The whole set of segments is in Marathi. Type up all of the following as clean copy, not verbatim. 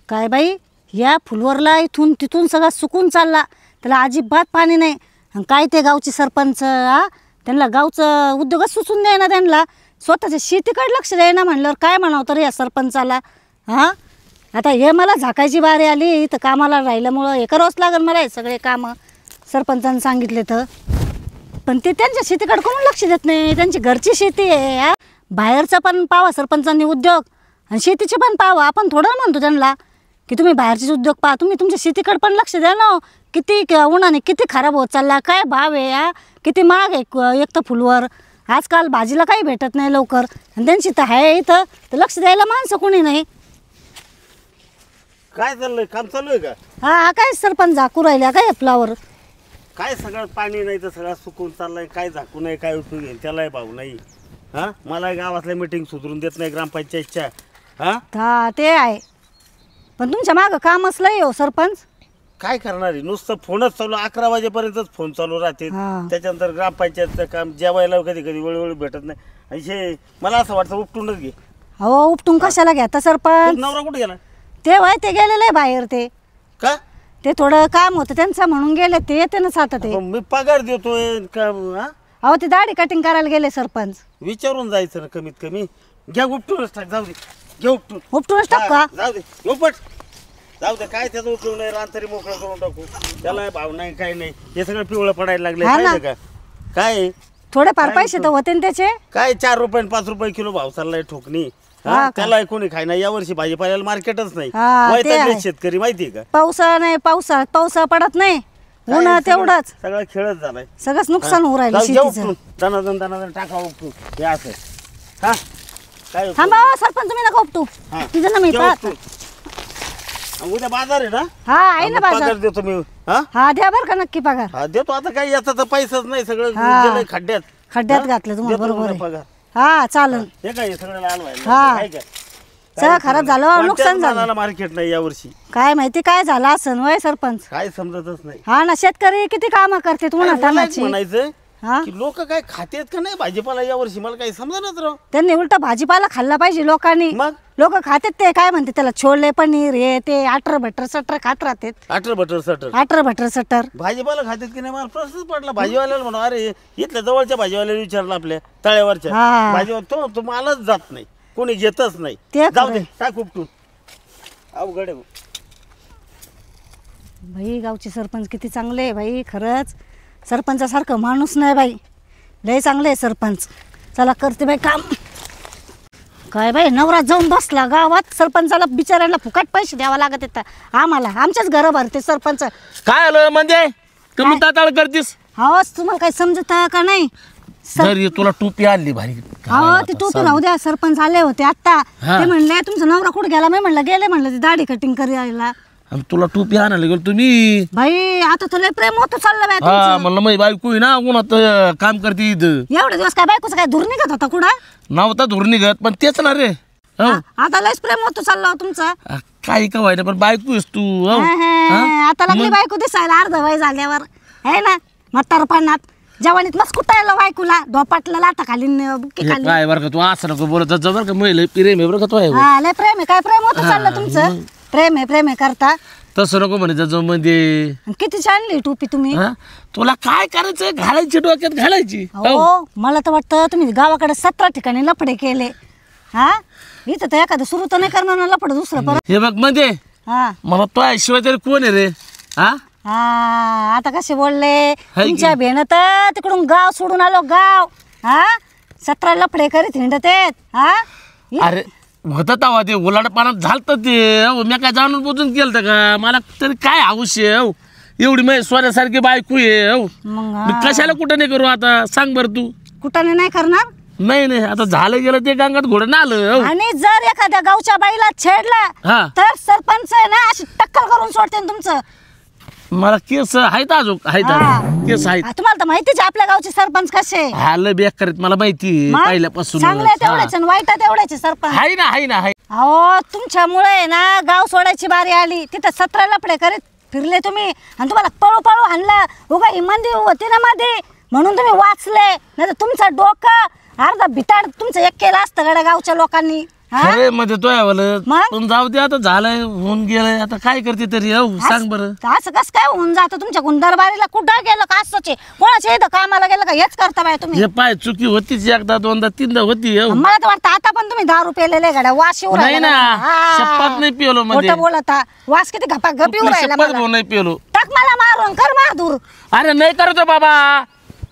काय बाई, या फुलवरला इथून तिथून सगळं सुकून चालला, त्याला अजिबात पाणी नाही. आणि काय ते गावचे सरपंच त्यांना गावचं उद्योगच सुचून द्यायना, त्यांना स्वतःच्या शेतीकडे लक्ष द्यायना. म्हणल्यावर काय म्हणावं तर या सरपंचाला. आता हे मला झाकायची बारी आली इथं कामाला राहिल्यामुळं हे करावंच लागेल मला हे सगळे कामं सरपंचांनी सांगितले तर. पण ते त्यांच्या शेतीकडे कोण लक्ष देत नाही, त्यांची घरची शेती आहे. बाहेरचं पण पावा सरपंचांनी उद्योग आणि शेतीचे पण पावा. आपण थोडं म्हणतो त्यांना की तुम्ही बाहेरचे उद्योग पहा, तुम्ही तुमच्या शेतीकडे पण लक्ष द्या ना. किती उन्हाने किती खराब होत चालला, काय भाव आहे किती महाग आहे एक तर फुलवर. आजकाल भाजीला काही भेटत नाही लवकर आणि त्यांची तर आहे इथं तर लक्ष द्यायला माणसं कोणी नाही. काय चाललंय, काम चालू आहे का? हा काय सरपंच झाकू राहिल्या काय फ्लावर? काय सगळं पाणी नाही तर सगळं सुकून चाललंय, काय झाकू नाही काय उपयोग आहे त्यालाही भाव नाही. मला गावातल्या मीटिंग सुधरून देत नाही ग्रामपंचायतच्या. हा ते आहे, पण तुमच्या मागं कामच लय हो सरपंच. काय करणार आहे, नुसतं फोनच चालू 11 वाजेपर्यंतच फोन चालू राहते. त्याच्यानंतर ग्रामपंचायतचं काम जेवायला कधी कधी वेळोवेळी भेटत नाही. आणि हे मला असं वाटतं उपटूनच घे. हो उपटून कशाला घेता सरपंच? नवरा कुठे गेला? ते वय ते गेलेले आहे बाहेर. ते का? ते थोडं काम होतं त्यांचं म्हणून गेले, ते येते ना आता. ते मी पगार देतोय का? अहो ते दाढी कटिंग करायला गेले सरपंच. विचारून जायचं ना कमीत कमी. घ्या उपटूनच टाक, जाऊ दे. घे उपटून. उपटूनच टाक का? जाऊ दे उपट, जाऊ दे. काय त्याचं उपयोग नाही, रानतरी मोकळं करून टाकू. त्याला भाव नाही काय नाही, हे सगळं पिवळं पडायला लागले का? काय थोडेफार पैसे तर होते ना त्याचे. काय 4 रुपये 5 रुपये किलो भाव चाललाय ठोकणी. त्याला कोणी खाय नाही. यावर्षी भाजीपाल्याला मार्केटच नाही. शेतकरी माहितीये का? पावसा नाही, पावसा पडत नाही, ऊन तेवढंच सगळं खेळच झालाय. सगळंच नुकसान होऊ राहिलं शेतीचं. दणादण टाका उपटून. हे असं काय थांबा सरपंच, तुम्ही नका उपटू. तिथं ना मी उद्या बाजार आहे ना? आहे ना बाजार. पगार देतो मी. हा द्या बरं का नक्की पगार. देतो. आता काही याचा तर पैसाच नाही, सगळं खड्ड्यात घातलं तुम्हाला. बरोबर आहे. पगार चालेल. हे काय सगळं लाल व्हायला सगळं खराब झालं, नुकसान झालं. मार्केट नाही यावर्षी. काय माहिती काय झालं असं वय सरपंच, काय समजतच नाही. ना शेतकरी किती काम करते म्हणायचं लोक काय खातेत का नाही भाजीपाला यावर्षी, मला काही समजणार राव. त्यांनी उलटा भाजीपाला खाल्ला पाहिजे लोकांनी. मग लोक खातेत ते काय म्हणते त्याला, छोले पनीर हे ते 18 भटर सटर खात राहते. 18 भटर सटर भाजीपाला खातेत की नाही मला प्रश्नच पडला. भाजीवाल्याला म्हणून अरे इथल्या जवळच्या भाजीवाल्याला विचारलं, आपल्या तळ्यावरच्या भाजीवाला तो मालच जात नाही, कोणी घेतच नाही. जाऊ दे, टाक उपटून. अवघड आहे भाई. गावचे सरपंच किती चांगले भाई, खरंच सरपंचासारखं माणूस नाही बाई, लय चांगले सरपंच. चला करते बाई काम. काय बाई, नवरा जाऊन बसला गावात, सरपंचाला बिचारायला फुकट पैसे द्यावा लागत येतात आम्हाला. आमच्याच घर भरते सरपंच. काय आलं म्हणजे कमी ताताळ करतीस? हो तुम्हाला काही समजत का नाही? तुला टोपी आणली भारी. हो ती टोपी राहू द्या. सरपंच आले होते आता, ते म्हणले तुमचा नवरा कुठे गेला? मी म्हणलं गेले, म्हणलं ते दाढी कटिंग करायला. तुला टोपी आणायला गेलो तुम्ही भाई. आता तुला प्रेम होतं चाललं बाई. म्हणलं माझी बायको आहे ना उन्हात काम करते इथं. एवढे दिवस काय बायकोचं काय धूर निघत होता कुठं? नव्हता धूर निघत, पण तेच ना रे. आता लयच प्रेम होतो चाललं तुमचं. काही का व्हायला, पण बायको आहेस तू. आता लागली बायको दिसायला अर्ध वय झाल्यावर, आहे ना म्हातारपणात. जवानीत मस्त कुठायला बायकोला धोपाटला लाता खाली बुक्की खाली. काय बरं का तू असं नको बोलत जा बरं का. महिला प्रेम आहे बरं का. तो लय प्रेम आहे. काय प्रेम होतं चाललं तुमचं? प्रेम आहे करता तसं नको म्हणे त्याचं मध्ये. किती छान टोपी तुम्ही. तुला काय करायचं, घालायची डोक्यात घालायची. हो मला तर वाटतं तुम्ही गावाकडे 17 ठिकाणी लफडे केले. इथं तर एखादं सुरू तर नाही करणार ना लफड दुसरं परत. हे बघ मध्ये मला तो शिवाय तरी कोण आहे रे? आता कसे बोलले तुमच्या भेण तर तिकडून गाव सोडून आलो. गाव 17 लफडे करीत हिंडत आहेत. अरे होत तवा ते उलाड पाण्यात झालत ते. मी काय जाणून बुजून केलं का? मला तरी काय हौस आहे. एवढी माझी सोन्यासारखी बायको आहे. मी कशाला कुठं नाही करू आता सांग बर तू? कुठं नाही करणार? नाही आता झालं गेलं ते गंगात घोडं ना आलं. आणि जर एखाद्या गावच्या बाईला छेडला तर सरपंच आहे ना अशी टक्कल करून सोडते तुमचं. मला केस आहेत अजून केस आहेत. तुम्हाला तर माहितीच आपल्या गावचे सरपंच कसे. लय बेकार मला माहिती पहिल्यापासून. चांगले तेवढेच वाईट तेवढेच सरपंच. आहे ना. अहो तुमच्यामुळे ना गाव सोडायची बारी आली. तिथं 17 लफडे करीत फिरले तुम्ही आणि तुम्हाला पळू हाणलं. उगा ही मंदी होती ना मध्ये म्हणून तुम्ही वाचले, नाही तर तुमचं डोकं अर्धा भिताड तुमचं एक केलं असतं गड्या गावच्या लोकांनी. खरे मध्ये तो मग? पण जाऊ दे आता झालंय होऊन गेलंय आता काय करते तरी सांग बरं. असं कस काय होऊन जातं तुमच्या गुंदरबारीला? कुठं गेलं का असंच आहे? कोणाच्या इथं कामाला गेलं का हेच करता बाय तुम्ही? हे पाय चुकी होतीच एकदा दोनदा तीनदा होती मला तर वाटतं आता पण तुम्ही 10 रुपये लिहिले गाड्या वास येऊ नाही राहिला. ना शपथ नाही पिलो मध्ये खोटं बोलता वास किती घपा घप येऊ राहिला शपथ मला. भाऊ नाही पिलो. टाक मला मारून कर मार दूर. अरे नाही करतो बाबा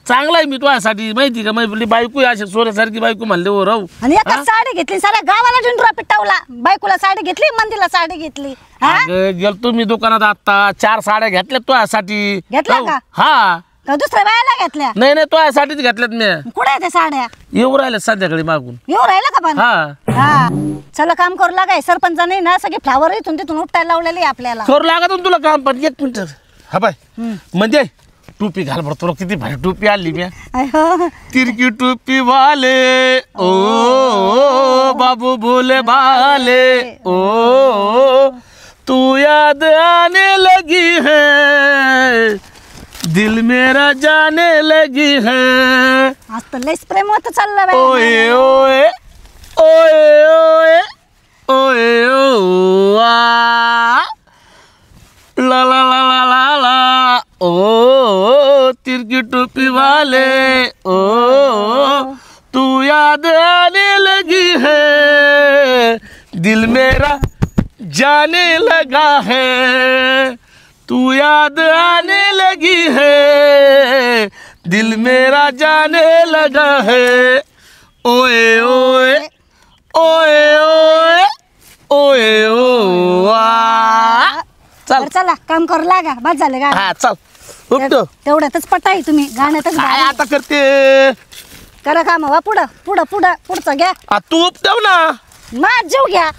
चांगला आहे मी तुझ्यासाठी माहिती का माझी बायको अशी सोन्यासारखी बायको म्हणले हो राहू. आणि एकच साडी घेतली साऱ्या गावाला डिंडुरा पिटावला. बायकोला साडी घेतली मंदीला साडी घेतली. हा गेलतो मी दुकानात आता 4 साड्या घेतल्यात तुझ्यासाठी. घेतल्या का? हा का दुसऱ्या बायाला घेतल्या? नाही नाही तुझ्यासाठीच घेतल्यात मी. कुठे आहे त्या साड्या? येऊ राहिल्या संध्याकाळी मागून. येऊ राहिला का पण? हा हा चला काम करू लागाय. सरपंच नाही ना सगळे फ्लावर इथून तिथून उपटायला लावलेली आपल्याला. करू लागत ना तुला काम पण 1 मिनिट. हा बाय म्हणजे टोपी घाल बरं तुला किती भारी टोपी आणली मी. अहो, तिरकी टोपी वाले ओ बाबू भोले भाले ओ तू याद आने लगी है दिल मेरा जाने लगी है. आज तर लयच प्रेम होत चाललं बाई. ओए ओए ओए ओए ओए ओ आ ला ला ला ला ला ला ओ तिरकी टोपी वाले ओ तू याद आने लगी है दिल मेरा जाने लगा है तू याद आने लगी है दिल मेरा जाने लगा है. ओए ओए ओए ओए ओए ओ आ चल बरं, चला काम करू लागा. बस झालं गाणं. हा चल उपटो. तेवढ्यातच पटाई तुम्ही गाण्यातच काय भारी. आता करते करा काम वा पुढं पुढं पुढं पुढचं घ्या. तू उपटव ना. माझ जीव घ्या.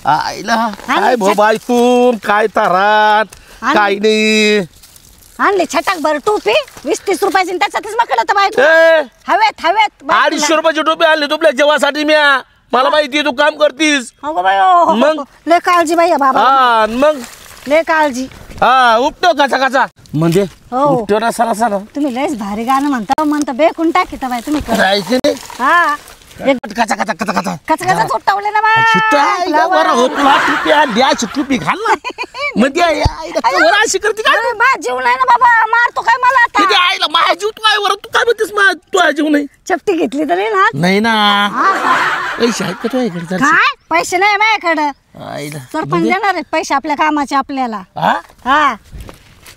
आईला काय भो बायकून काय तारात काय नाही. आणली छटाक बरं टोपी 20-30 रुपयाची आणि त्याच्यातच मकडत बायको. ए, हवेत हवेत 250 रुपयाची टोपी आणली तुपल्या जेवासाठी मी. मला माहिती तू काम करतीस. हो बाई हो मग? लय काळजी बाई आहे बाबा. हा मग लय काळजी. हा उपटो कचा कचा म्हणजे हो. उपटो ना सरा सरा. तुम्ही लयच भारी गाणं म्हणता बेकून टाकीत बाई तुम्ही करा. राहायचे नाही हा कचा कचा कचा कचा कचकचा उठवले ना टोपी घाल ना म्हणजे अशी करते काय माझ जीव नाही ना बाबा मारतो काय मला आता. किती आईला माझ्या जीव तू काय वर तू काय म्हणतेस तू जीव नाही चपटी घेतली तरी ना. नाही ना पैसे आहेत का तुझ्या इकडे काय पैसे नाही माझ्याकडं. आईला सरपंच देणार आहेत पैसे आपल्या कामाचे आपल्याला. हा हा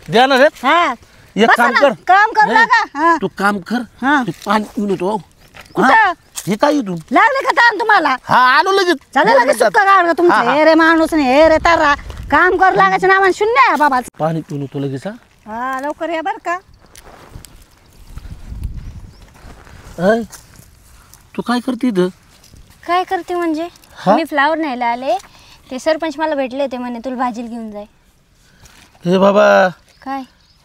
द्या ना रे. हा एक बसा काम ना, कर. काम कर नाही, का. हा तू काम कर हा. तू पाणी पिऊन येतो कुठं हे काय इथून लागले का ताण तुम्हाला? हा आलो लगेच चला लगेच सुक्का गाड तुमचं. हा, हा. हे रे माणूस नाही हे रे तारा काम करू लागायचं नावाने शून्य आहे बाबाच. पाणी पिऊन येतो लगेच हा. हा लवकर या बर का. ऐ, तू काय करते इथं? काय करते म्हणजे हा? मी फ्लावर न्यायला आले. ते सरपंच मला भेटले ते म्हणे तुला भाजीला घेऊन जाय. हे बाबा काय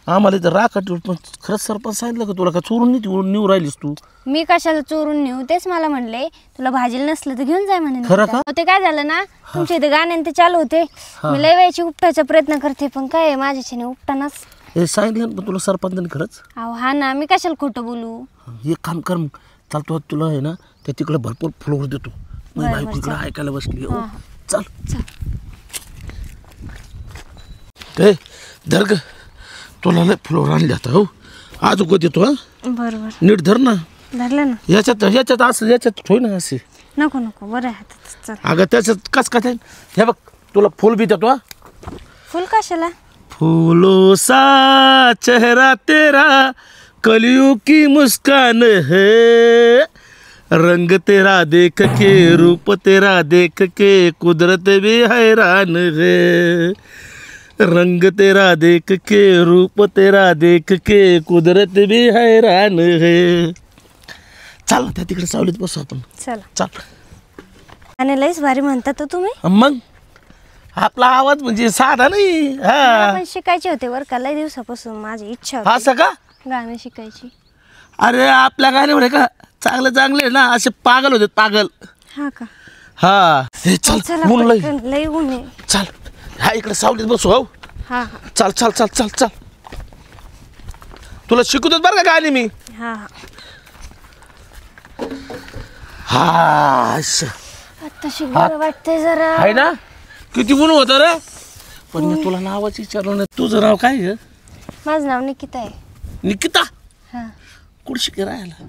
आम्हाला इथं राखट पण खरंच सरपंच सांगितलं का तुला का चोरून नेऊ राहिलीस तू? मी कशाला चोरून नेऊ तेच मला म्हणले तुला भाजीला नसलं तर घेऊन जाय म्हणे. खरं का? ते काय झालं ना तुमच्या इथे गाण्यान ते चालू होते. मी लय वेळची उपटायचा प्रयत्न करते पण काय माझ्याच्याने उपटानाच. हे सांगितलं पण तुला सरपंचाने खरंच. अहो हा ना मी कशाला खोटं बोलू. एक काम कर मग चालतो तुला आहे ना त्या तिकडे भरपूर फ्लोअर देतो. बरं, बायको बरं, इकडे चालेल. ऐकायला बसली हो. हा. चल ते धर ग तुला लय फ्लोअर आणले आता हो. आज उगत येतो हा बरोबर नीट धर ना. धरलं ना. याच्यात असं याच्यात ठेव ना असे. नको नको बरं आहे हातात. चल अगं त्याच्यात कस काय हे बघ तुला फुल बी देतो हा. फुल कशाला. फूलों सा चेहरा तेरा कलियुग की मुस्कान है रंग तेरा देख के रूप तेरा देख के कुदरत भी हैरान है रंग तेरा देख के रूप तेरा देख के कुदरत भी हैरान है. चल त्या तिकडे सावलीत बसू आपण. चला चल. आणि लयच भारी म्हणतात तुम्ही. मग आपला आवाज म्हणजे साधा नाही. हा पण शिकायचे होते बरं का लय दिवसापासून माझी इच्छा होती असं का? गाणं शिकायची. अरे आपल्या गाण्यावर का चांगले ना असे पागल होते पागल. हा का. हा हे चल चला ऊन लय. पटकन, लय ऊन आहे. चल हा इकडे सावलीत बसू हो. हा हा चल चल चल चल चल तुला शिकवतो बरं का गाणी मी. हा हा असं. तशी बरं वाटतंय जरा. आहे ना किती ऊन होतं रे. पण मी तुला नावाचं विचारलं नाही. तुझं नाव काय आहे? माझं नाव निकिता आहे. निकिता. हा कुठं शिके राहायला?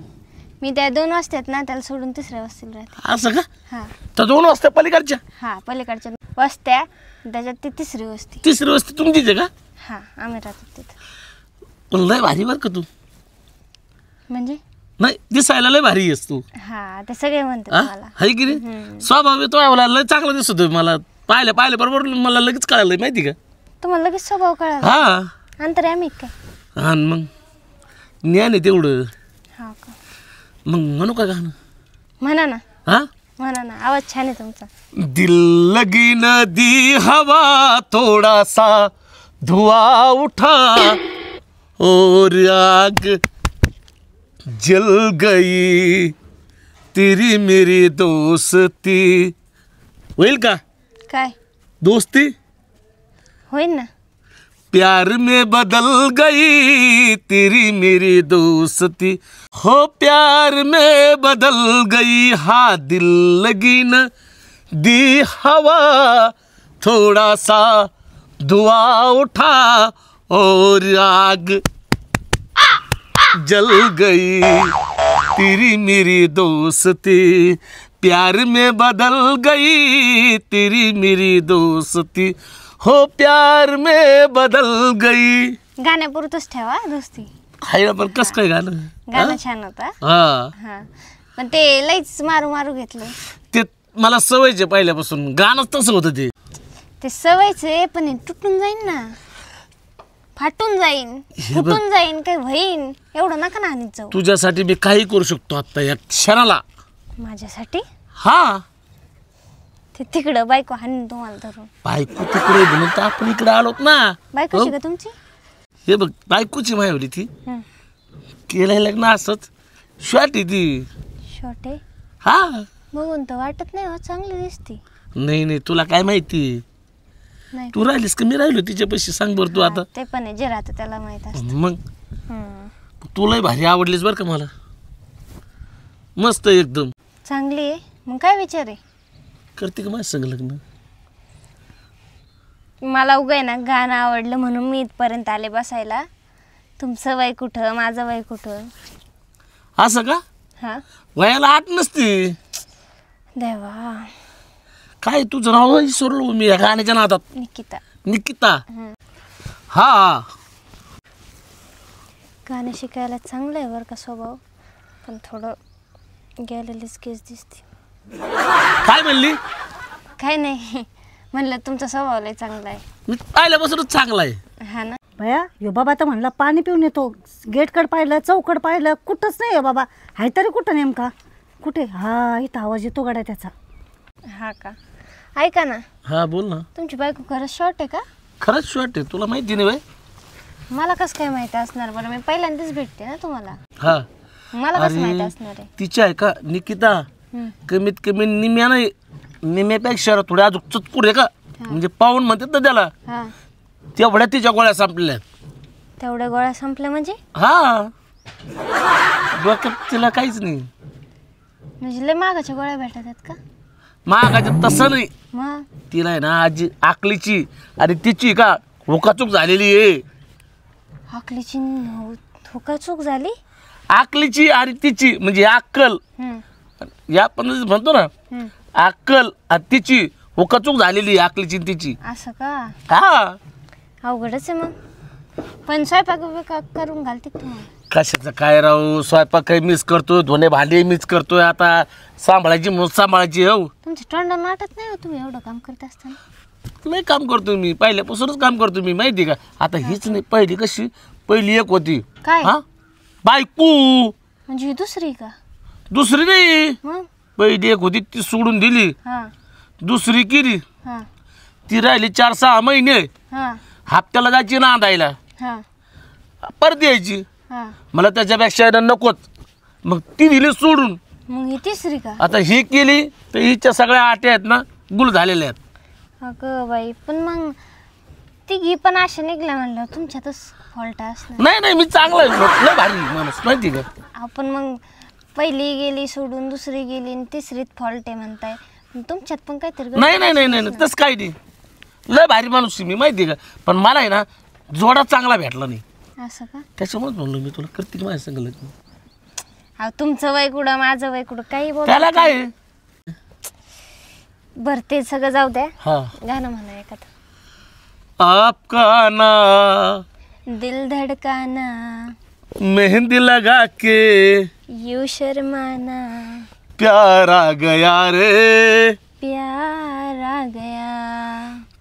मी त्या 2 वाजतात ना त्याला सोडून 3ऱ्या वस्तीला राहते. असं का? हा तर 2 वाजता पलीकडच्या हा पलीकडच्या वस्त्या त्याच्यात ती 3री वस्ती. 3री वस्ती तुमचीच आहे का? हा आम्ही राहतो तिथं. पण लय भारी बर का तू. म्हणजे नाही दिसायला लय भारी आहेस तू. हा ते सगळे म्हणतात मला. हाय की नाही स्वभाव तो लय चांगला दिसतोय मला. पाहिलं बरोबर मला लगेच कळालं माहिती का. तुम्हाला लगेच स्वभाव कळाला. हा अंतर आम्ही काय. हा मग ज्ञान आहे तेवढं. हा का मग म्हणू का गाणं? म्हणा ना. हा म्हणा ना आवाज छान आहे तुमचा. दिल लगी नदी हवा थोड़ा सा धुआं उठा और आग जल गई तेरी मेरी दोस्ती. होईल का काय दोस्ती? होईल ना. प्यार में बदल गई तेरी मेरी दोस्ती. हो प्यार में बदल गई. हाँ दिल लगी न दी हवा थोड़ा सा धुआं उठा और आग जल गई तेरी मेरी दोस्ती. प्यार में बदल गई तेरी मेरी दोस्ती. हो प्यार में बदल गई. गाण्यापुरतच ठेवा दोस्ती. हाय ना पण कसं काय गाणं? गाणं छान होता. हा हा पण ते लईच मारू घेतलं. ते मला सवयचे पहिल्यापासून. गाणंच तसं होतं ते. ते सवयचे पण हे तुटून जाईन ना. फाटून जाईन फुटून जाईन काही होईन एवढं नका ना आणीत जाऊ. तुझ्यासाठी मी काही करू शकतो आता या क्षणाला. माझ्यासाठी हा ते तिकडं बायको हाणून तुम्हाला धरून. बायको तिकडे म्हणून तर आपण इकडे आलोत ना. बायकोशी का तुमची? हे बघ बायकोची मायावली ती. हं. केलंय लग्न असंच शॉर्ट ती. छोटे हा बघून तर वाटत नाही हो चांगली दिसती. नाही तुला काय माहिती. नाही तू राहिलीस का मी राहिलो तिच्यापाशी सांग बरं तू आता. ते पण आहे जे राहतं त्याला माहित असतं. मग हं. तुलाही भारी आवडलीस बरं का मला. मस्त एकदम. चांगली आहे मग काय विचार आहे. करते का माझ्या संग लग्न? मला उगाय ना गाणं आवडलं म्हणून मी इथपर्यंत आले बसायला. तुमचं वय कुठं माझं वय कुठं. असं का? हा वयाला 8 नसती. देवा. काय तुझं नाव विसरलो मी या गाण्याच्या नादात. निकिता. निकिता. हं. हा गाणं शिकायला चांगलं आहे बरं का स्वभाव पण थोडं गेलेलीच केस दिसते. काय म्हणली? काय नाही म्हणलं तुमचा स्वभाव लय चांगला आहे. मी पाहिल्यापासूनच चांगला आहे. हा ना. भया यो बाबा तर म्हणलं पाणी पिऊन येतो. गेटकड पाहिलं चौकड पाहिलं कुठंच नाही हो बाबा. हाय तरी कुठं नेमका कुठे? हा इथं आवाज येतो गाड्या त्याचा. हा का ऐका ना. हा बोल ना. तुमची बायको खरंच शॉर्ट आहे का? खरंच शॉर्ट आहे. तुला माहिती नाही बाय? मला कसं काय माहिती असणार बरं. मी पहिल्यांदाच भेटते ना तुम्हाला. हा मला कसं माहिती असणार आहे. तिची आहे का निकिता? हं. कमीत कमी निम्या नाही निम्यापेक्षा थोड्या अजून चतकुर आहे का म्हणजे पाऊन म्हणतात ना त्याला. हा तेवढ्या तिच्या गोळ्या संपल्या. तेवढ्या गोळ्या संपल्या म्हणजे? हा डोक्यात तिला काहीच नाही. म्हणजे लय मागाच्या गोळ्या भेटत आहेत का? महागाच्या तसं नाही. मग तिला आहे ना आजी आकलीची आणि तिची का हुकाचूक झालेली आहे. आकलीची हुकाचूक झाली. आकलीची आणि तिची म्हणजे अक्कल हं. या पण म्हणतो ना हं. अक्कल आणि तिची हुकाचूक झालेली आहे. आकलीची आणि तिची. असं का? हा अवघडच आहे मग. पण स्वयंपाक करून घालते का तुम्हाला? कशाचं काय राहू स्वयंपाक काही मिस करतोय. धुणे भांडे मिस करतोय. आता सांभाळायची म्हणून सांभाळायची. हो तुमच्या तोंडानं वाटत नाही हो तुम्ही एवढं काम करत असताना. नाही काम करतो मी पहिल्यापासूनच काम करतो मी माहिती का. आता हीच नाही पहिली कशी पहिली एक होती. काय? हा बायको. म्हणजे ही दुसरी का? दुसरी नाही मग पहिली एक होती ती सोडून दिली. हा दुसरी केली. हा ती राहिली 4-6 महिने. हा हप्त्याला जायची नांदायला हा परत यायची. हा. मला त्याच्यापेक्षा नकोच मग ती दिली सोडून. मग ही तिसरी का? आता ही केली तर हिच्या सगळ्या आट्या आहेत ना गुल झालेल्या आहेत. अगं बाई पण मग तिघी पण अशा निघल्या म्हणलं तुमच्यातच फॉल्ट असणार. नाही मी चांगला आहे लय भारी माणूस माहिती का. आपण मग पहिली गेली सोडून दुसरी गेली आणि तिसरीत फॉल्ट आहे म्हणताय. तुमच्यात पण काहीतरी नाही नाही नाही नाही तसं काही नाही. लय भारी माणूस आहे मी माहिती आहे का, पण मला आहे ना जोडा चांगला भेटला नाही. असं का? त्याच्यामुळेच म्हणलो मी तुला करते माझ्या संग लग्न. अहो तुमचं वय कुठं माझं वय कुठं काही बोल. त्याला काय आहे? बरं ते सगळं जाऊ द्या. हा गाणं म्हणा एखादं. आपका ना दिल धड़काना मेहंदी लगा के यू शर्माना प्यार आ गया रे प्यार आ गया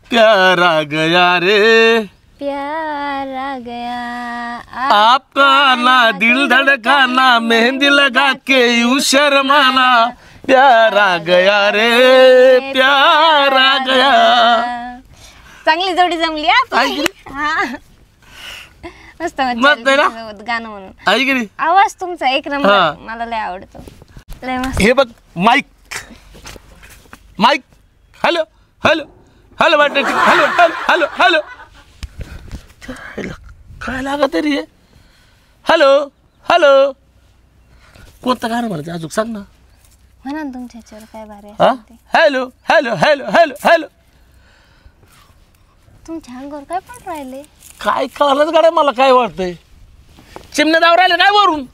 प्यार आ गया रे प्यार आ गया आपका ना दिल धड़काना मेहंदी लगा के यूं शर्माना प्यार आ गया रे प्यार आ गया. चांगली जोडी जमली ऐकली? हा मस्त मस्त आहे ना? गाणं म्हणून. ऐक रे आवाज तुमचा एक हा. नंबर मला लय आवडतो लय मस्त. हे बघ mic mic hello hello hello वाटत हॅलो हॅलो हॅलो हॅलो काय लागत तरी हॅलो हॅलो कोणतं गाणं म्हणायचं अजून सांग ना. म्हणा ना तुमच्या ह्याच्यावर काय भारी हा असेल ते. Hello hello hello hello hello तुमच्या अंगावर काय पण राहिले. काय कळालंच गाड्या मला काय वाटतंय. चिमण्या दाव राहिले काय वरून.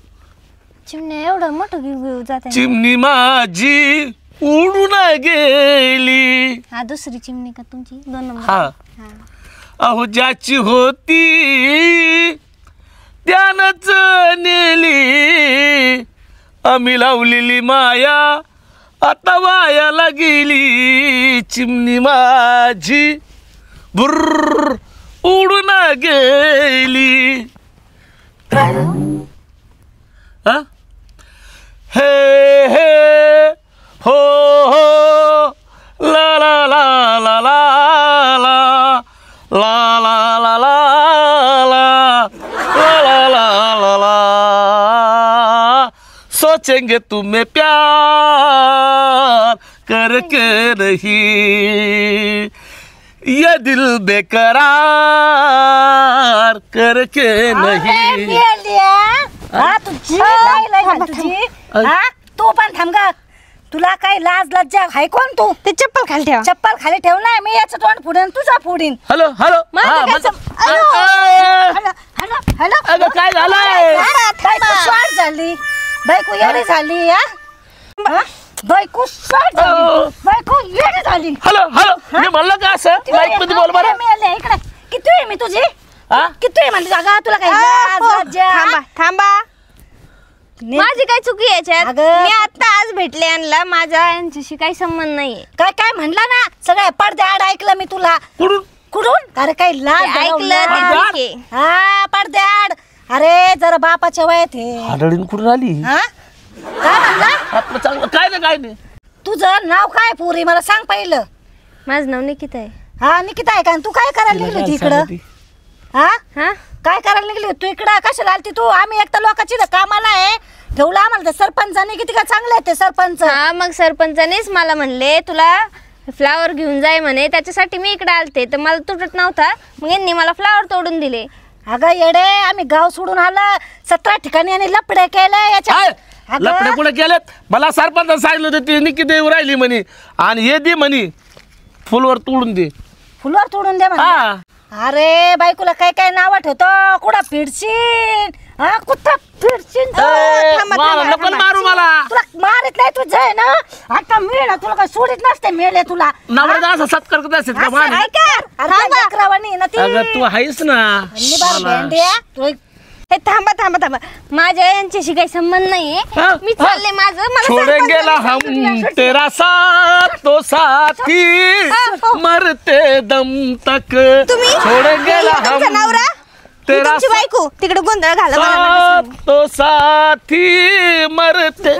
चिमण्या एवढं मोठं घेऊ जाते. चिमणी माझी उडून गेली. हा दुसरी चिमणी का तुमची 2 नंबर. हा अहो ज्याची होती त्यानंच नेली आम्ही लावलेली माया आता वायाला गेली. चिमणी माझी बुर्र उडून गेली. हा हे हे हो हो ला ला ला ला ला ला ला ला ला ला ला ला ला ला ला सोचेंगे तुम्हें प्यार करके नहीं ये दिल बेकरार करके नहीं. तू पण थांब ग. तुला काय लाज लज्जा आहे कोण तू. ते चप्पल खाली ठेवा. चप्पल खाली ठेवलाय मी याचं तोंड फोडीन तुझा फोडीन. हॅलो हॅलो हॅलो काय झालंय. बायको स्वाट झाली बायको येडी झाली. बायको स्वाट झाली बायको येडी झाली. हॅलो हॅलो मी म्हणलं का असं माईक मध्ये बोल बरं. इकडे किती आहे मी तुझी हा किती आहे म्हणली जागा तुला काय लाज लज्जा. थांबा थांबा माझी काय चुकी आहे याच्यात. अगं, मी आता आज भेटले यांना माझा यांच्याशी काही संबंध नाहीये. काय काय म्हणला ना सगळ्या पडद्याआड ऐकलं मी तुला. कुठून कुठून अरे काय लाज ते ऐकलं ते लाज. ठीक आहे. हा पडद्याआड. अरे जरा बापाच्या वयात हे आढळीन कुठून आली. हा काय म्हणला आपलं चांगलं काय नाही काय नाही. तुझं नाव काय पुरी मला सांग पहिलं. माझं नाव निकिता आहे. हा निकिता आहे का तू काय करायला निघली होती इकडं. हा हा काय करायला निघली होती तू इकडं कशाला आलती तू. आम्ही एकटा लोकांची इथं कामाला आहे ठेवलं आम्हाला ते सरपंचाने किती का चांगले आहेत ते सरपंच. हा मग सरपंचानेच मला म्हणले तुला फ्लावर घेऊन जाय म्हणे त्याच्यासाठी मी इकडे आलते तर मला तुटत नव्हता मग यांनी मला फ्लावर तोडून दिले. अगं येडे आम्ही गाव सोडून आलं 17 ठिकाणी आणि लपडे केले याच्या. लपडे कुठे केलेत. मला सरपंच सांगितलं होतं ती निकिता येऊ राहिली म्हणे आणि हे दे म्हणे फुलवर तोडून दे. फुलवर तोडून दे म्हणा. हा अरे बायकोला काय काय नाव ठेवतो कुठं फिरशीन हा कुठं फिरशीन. नको मारू मला. तुला मारित नाही तुझं आहे ना आता मी ना तुला काय सोडित नसते मेले तुला. नवरा असा सत्कार करत असेल का मान. लेकरावानी ना ती. अगं तू आहेस ना. निबार भेंड्या. हे थांबा थांबा थांबा माझ्या यांच्याशी काही संबंध नाहीये. हा, मी चालले माझं मला छोड़ेंगे ना हम तेरा साथ तो साथी मरते दम तक. तुम्ही छोड़ेंगे ना तुमचा हम नवरा तेरा तुमची बायको तिकडे गोंधळ घाला मला नका साथ तो साथी मरते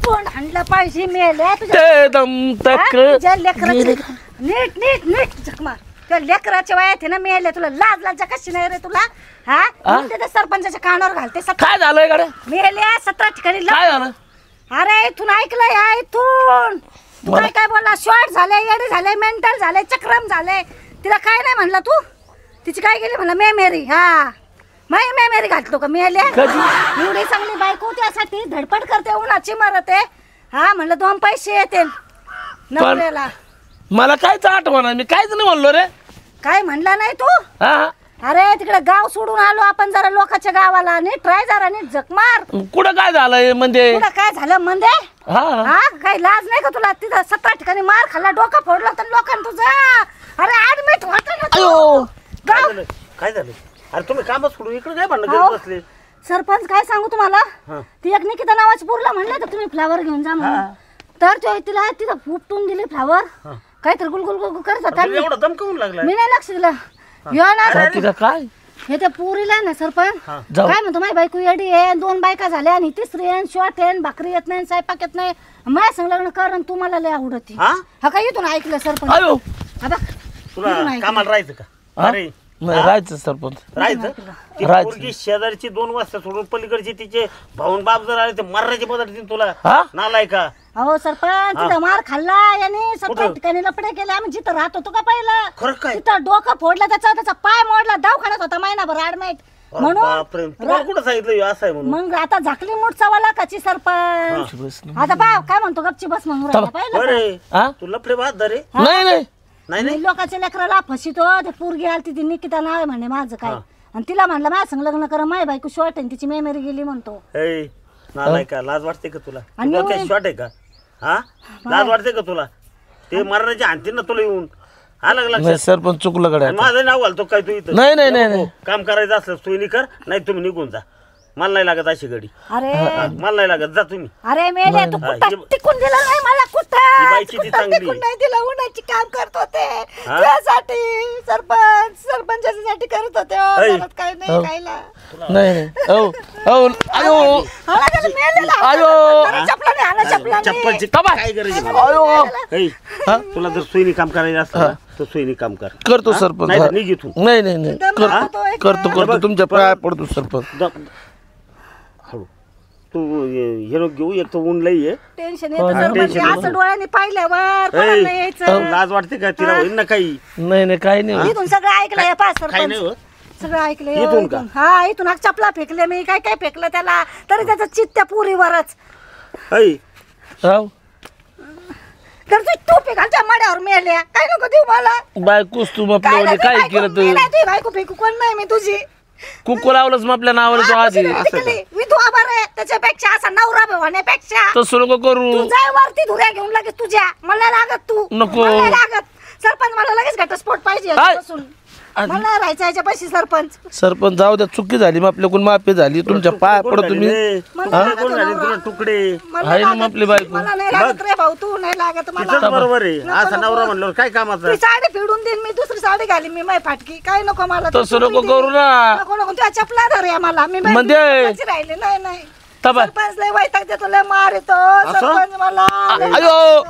तोंड हाणलं पाहिजे मेले तुझ्या. ते दम तक. तुझ्या लेकराची नीट नीट नीट जखमा त्या लेकराच्या वयात आहे ना मेले तुला लाज लाजा कशी नाही रे तुला. हा म्हणून ते सरपंचाच्या कानावर घालते. काय झालंय गाड्या. मेल्या 17 ठिकाणी काय झालं. अरे इथून ऐकलंय या इथून तू काय काय बोलला. शॉर्ट झाले येडे झाले मेंटल झाले चक्रम झाले. तिला काय नाही म्हणला तू. तिची काय गेली म्हणलं मे मेरी. हा मे मेरी घातलो का मेल्या. एवढी चांगली बायको त्यासाठी धडपड करते उन्हाची मरते. हा म्हणलं 2 पैसे येते नवऱ्याला मला कायच आठवण मी काहीच नाही म्हणलो रे. काय म्हणला नाही तू? हा अरे तिकडे गाव सोडून आलो आपण जरा लोकांच्या गावाला. नीट ट्राय जरा नीट जग मार. कुठं काय झालंय म्हणजे? तुला काय झालं म्हणजे? हा हा काय लाज नाही का तुला? तिथं 17 ठिकाणी मार खाल्ला, डोका फोडला तर लोकांना तुझा. अरे ऍडमिट होत ना तू. गाव काय झालं? अरे तुम्ही कामच सोडून इकडे काय भांडण हो. करत बसले? सरपंच काय सांगू तुम्हाला, हा. ती एक निकिता नावाची पोरला म्हणलं तर तुम्ही फ्लावर घेऊन जा म्हणून. तर तो तिला तिथं फुटून दिले फ्लावर. काहीतरी गुलगुल गुलगुल करत होता. तुला एवढा दमकवून लागला? मी नाही लक्ष दिलं. यो ना तिला काय हे त्या पोरीला ना सरपंच जाऊ. काय म्हणतो, माझी बायको येडी आहे, 2 बायका झाल्या आणि तिसरी आहे, शॉर्ट आहे, भाकरी येत नाही, स्वयंपाक येत नाही, माझ्या संग लग्न कर आणि तू मला लय आवडती. हा? हा काय इथून ऐकलं सरपंच? अयो हा बघ, तुला इथून ऐकलं. कामाला राहायचं का? हा? अरे नाही राहायचं सरपंच. राहायचं ती राहायचं. पोरगी शेजारची 2 वाजता सोडून पलीकडची तिचे भाऊन बाप जर आले तर मारण्याची पद्धत तुला हा? नालाय का? अहो सरपंच तिथं मार खाल्ला याने, 17 ठिकाणी लपडे केले. आम्ही जिथं राहत होतो का पहिलं खरं काय? तिथं डोकं फोडलं, त्याचा पाय मोडला, दवाखान्यात होता महिनाभर ऍडमिट. म्हणून बापरे, तुम्हाला कुठं सांगितलं हे असं आहे म्हणून? मग आता झाकली मूठ चवाला काची सरपंच. बस ना. आता पाय काय म्हणतो, गपची बस म्हणून राहिला पाहिलं का? अरे हा? तू लफडे बात धरे नाही नाही नाही नाही. मी लोकांच्या लेकराला फसितो. ते पोरगी आली ती निकिता नाव आहे म्हणे माझं काय, आणि तिला म्हणलं माझ्या संग लग्न कर, माझी बायको शॉर्ट आहे, तिची मेमरी गेली म्हणतो. ए, नालाय का? लाज वाटते का तुला? आणि तुला मी- काय शॉट आहे का? हा, लाज वाटते का तुला? ते मरणाची आणते ना तुला येऊन. आलं का नाही लक्षात? सरपंच चुकलं गड्या. आणि माझं नाव घालतो काय तू इथं? नाही नाही नाही नाही काम करायचं असलं तू कर, नाही तुम्ही निघून जा. मला नाही लागत अशी गडी. अरे मला नाही लागत, जा तुम्ही. अरे मेले तू हा, कुठं ही- टिकून दिलं नाही मला, ही कुठं बाईची ती कुठं चांगली. टिकून नाही दिलं. उन्हाची काम करत होते हा? त्यासाठी, सरपंचासाठी करत होते. हो, ऐ. घरात काय नाही खायला. नाही नाही अहो अहो अयो मला त्याला मेलेला. आयो. अरे चपलाने हाणा, चपलाने. चप्पलची बाबा. काय गरज आहे? अयो ऐ, तुला जर सोयीने काम करायचं असलं ना, तर सोयीने काम कर. करतो हा? सरपंच. नाही हा. तर निघ इथून. नाही नाही नाही दम करतो लागतो एक करतो तर. करतो तुमच्या पाया पडतो सरपंच. हळू तू हे नको घेऊ, एक तर ऊन लई आहे. टेन्शन येतं सरपंच. असं डोळ्याने पाहिल्यावर कोणाला नाही यायचं. लाज वाटते का तिला? होईल ना काही? नाही नाही काही नाही इथून सगळं ऐकलंय पा काही सरपंच, नाही होत. सगळं ऐकलंय. इथून हो, का? हा इथून चपला फेकले मी, काय काय फेकलं त्याला, तरी त्याचं चित्त त्या पुरीवरच. ऐ, राव तर तू टोपी घालच्या मड्यावर मेल्या, काय नको देऊ मला. बायकोस तू काय आपल्या नाही, काय बायको केलं मी तर नाही, तुझी बायको फेकू कोण नाही मी तुझी. कुकू लावलंच मग आपल्या नावाला तो आधी. विधवा बरे त्याच्यापेक्षा असा नवरा होण्यापेक्षा तसं नको करू. तू जाय वरती धुऱ्या घेऊन लगेच तुझ्या. मला लागत तू नको. मला नाही लागत. सरपंच मला लगेच घटस्फोट पाहिजे काय? याच्यापासून. मला नाही राहायचं याच्या पैसे सरपंच. सरपंच जाऊ द्या, चुकी झाली मग आपल्याकडून माफी झाली. तुमच्या पाया पडतो मी. कोण झाले तुला तुकडे? मला आहे ना लागत मग आपली बायको. मला नाही लागत रे भाऊ, तू नाही लागत मला. तिथंच बरोबर आहे. असा नवरा म्हणल्यावर काय कामाचं? ती साडी फिडून देईन मी, दुसरी साडी घालीन मी, माय फाटकी. काय नको मला. तसं नको करू ना. नको नको, तुझ्या चपला धर या मला. मी बाई म्हणजे? सरपंचाची राहिली नाही नाही. तबा. सरपंच लय वैताग देतो, लय मार येतो सरपंच मला. अयो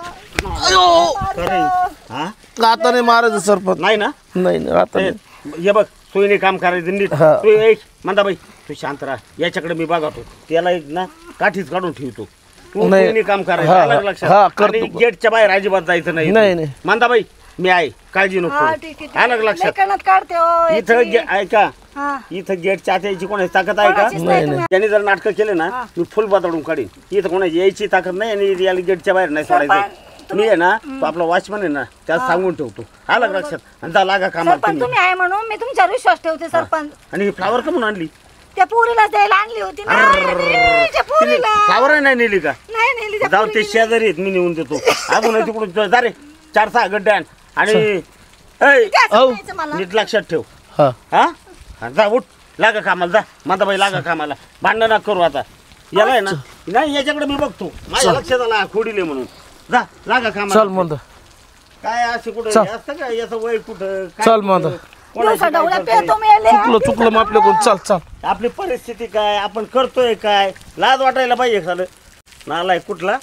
अयो खरे हा? आता नाही मारायचं सरपंच. नाही ना? नाही नाही आता नाही. हे बघ, सोयीने काम करायचं नीट. हा. तू एक मंदाबाई, तू शांत राहा. याच्याकडे मी बघतो, त्याला एक ना काठीच काढून ठेवतो. तू नाही. सोयीने काम करायचं, हा, आलं का हा, लक्षात? करतो. आणि गेटच्या बाहेर अजिबात जायचं नाही. नाही, नाही. मंदाबाई मी आहे, काळजी नको हा करू. ठीक आहे, ठीक आलं आहे. का लय लक्षात? कणत काढते हो इथं याची. ऐका, हा. इथं गेटच्या आत यायची कोणाची ताकद आहे का? कोणाचीच नाही तुम्ही. त्यांनी जर नाटकं केले ना, मी फुल बदलून काढीन. इथं कोणाची यायची ताकद नाही आणि याला गेटच्या बाहेर नाही सोडायचं. मी आहे ना, तो आपला वॉचमन आहे ना, त्याला सांगून ठेवतो. आलं का लक्षात? आणि जा लागा कामाला सरपंच तुम्ही. तुम्ही आहे म्हणून मी तुमच्यावर विश्वास ठेवते सरपंच. आणि ही फ्लावर का म्हणून आणली? त्या पोरीलाच द्यायला आणली होती ना. अरे, त्या पोरीला फ्लावर नाही नेली का? नाही नेली त्या जाऊ ते शेजारी आहेत, मी नेऊन देतो. अजून तिकडून जा रे, 4-6 गड्डे आण. आणि ऐ, काय सांगायचं मला? नीट लक्षात ठेव. हा हा हा, जा उठ, लागा कामाला, जा माताबाई लागा कामाला. भांडण नका करू आता. याला आहे ना, नाही याच्याकडे मी बघतो. माझ्या लक्षात आला खोडीले म्हणून. जा लागा चल कामाला. म्हणतो. काय असे कुठं चल. असतं का याचं वय कुठं? काय चल कुठं? म्हणतो. कोणाची दिवसा काय ढवळ्या करतोय? पेतो मेले. चुकलं मग आपल्याकडून. चल चल. आपली परिस्थिती काय, आपण करतोय काय, लाज वाटायला पाहिजे. झालं नालाय कुठला